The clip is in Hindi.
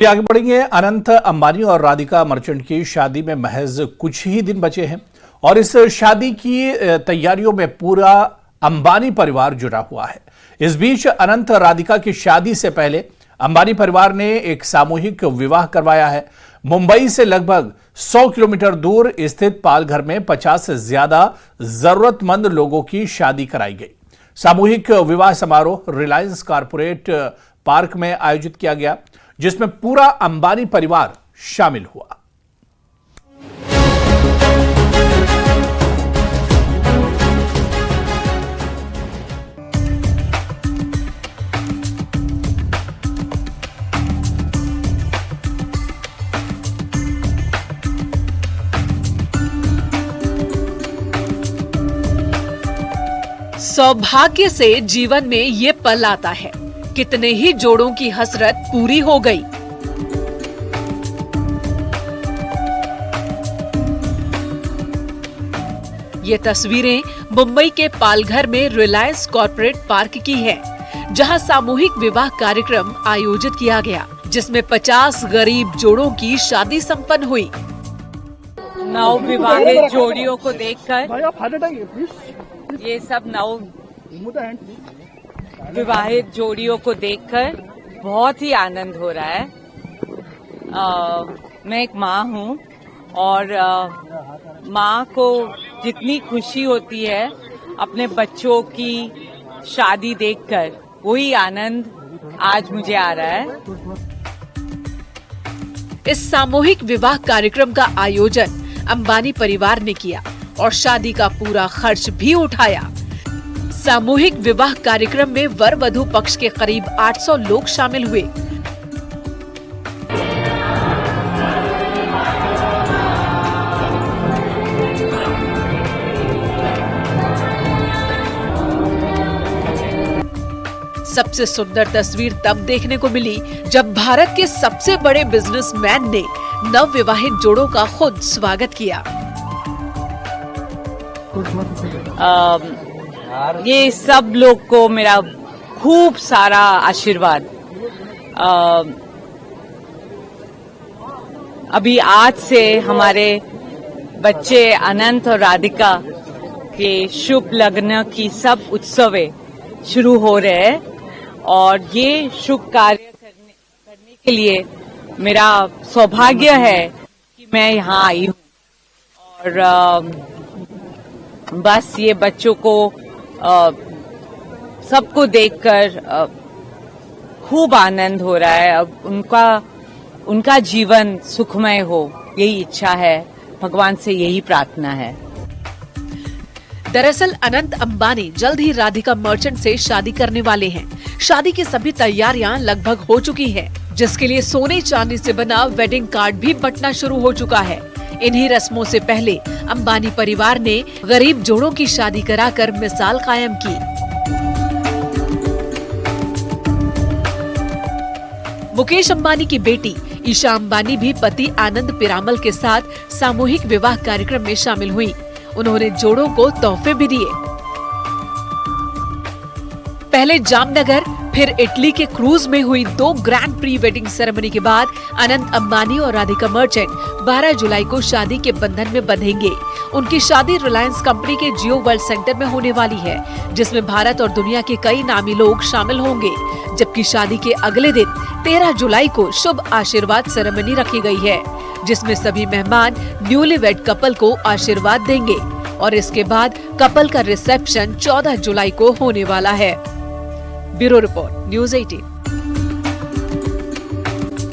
आगे बढ़ेंगे। अनंत अंबानी और राधिका मर्चेंट की शादी में महज कुछ ही दिन बचे हैं और इस शादी की तैयारियों में पूरा अंबानी परिवार जुटा हुआ है। इस बीच अनंत राधिका की शादी से पहले अंबानी परिवार ने एक सामूहिक विवाह करवाया है। मुंबई से लगभग 100 किलोमीटर दूर स्थित पालघर में 50 से ज्यादा जरूरतमंद लोगों की शादी कराई गई। सामूहिक विवाह समारोह रिलायंस कॉर्पोरेट पार्क में आयोजित किया गया, जिसमें पूरा अंबानी परिवार शामिल हुआ। सौभाग्य से जीवन में ये पल आता है। कितने ही जोड़ों की हसरत पूरी हो गई। ये तस्वीरें मुंबई के पालघर में रिलायंस कॉर्पोरेट पार्क की है, जहां सामूहिक विवाह कार्यक्रम आयोजित किया गया, जिसमें 50 गरीब जोड़ों की शादी संपन्न हुई। नव विवाहित जोड़ियों को देखकर, ये सब नव विवाहित जोड़ियों को देखकर बहुत ही आनंद हो रहा है। मैं एक माँ हूँ और माँ को जितनी खुशी होती है अपने बच्चों की शादी देखकर, वही आनंद आज मुझे आ रहा है। इस सामूहिक विवाह कार्यक्रम का आयोजन अंबानी परिवार ने किया और शादी का पूरा खर्च भी उठाया। सामूहिक विवाह कार्यक्रम में वर वधू पक्ष के करीब 800 लोग शामिल हुए। सबसे सुंदर तस्वीर तब देखने को मिली जब भारत के सबसे बड़े बिजनेसमैन ने नव विवाहित जोड़ों का खुद स्वागत किया। ये सब लोग को मेरा खूब सारा आशीर्वाद। अभी आज से हमारे बच्चे अनंत और राधिका के शुभ लग्न की सब उत्सवें शुरू हो रहे हैं और ये शुभ कार्य करने के लिए मेरा सौभाग्य है कि मैं यहाँ आई हूँ। और बस ये बच्चों को सबको देखकर खूब आनंद हो रहा है। अब उनका जीवन सुखमय हो, यही इच्छा है, भगवान से यही प्रार्थना है। दरअसल अनंत अंबानी जल्द ही राधिका मर्चेंट से शादी करने वाले हैं। शादी की सभी तैयारियां लगभग हो चुकी हैं, जिसके लिए सोने चांदी से बना वेडिंग कार्ड भी बंटना शुरू हो चुका है। इन्हीं रस्मों से पहले अंबानी परिवार ने गरीब जोड़ों की शादी कराकर मिसाल कायम की। मुकेश अंबानी की बेटी ईशा अंबानी भी पति आनंद पिरामल के साथ सामूहिक विवाह कार्यक्रम में शामिल हुई। उन्होंने जोड़ों को तोहफे भी दिए। पहले जामनगर, फिर इटली के क्रूज में हुई 2 ग्रैंड प्री वेडिंग सेरेमनी के बाद अनंत अंबानी और राधिका मर्चेंट 12 जुलाई को शादी के बंधन में बंधेंगे। उनकी शादी रिलायंस कंपनी के जियो वर्ल्ड सेंटर में होने वाली है, जिसमें भारत और दुनिया के कई नामी लोग शामिल होंगे। जबकि शादी के अगले दिन 13 जुलाई को शुभ आशीर्वाद सेरेमनी रखी गई है, जिसमें सभी मेहमान न्यूली वेड कपल को आशीर्वाद देंगे और इसके बाद कपल का रिसेप्शन 14 जुलाई को होने वाला है। Bureau report, news 18।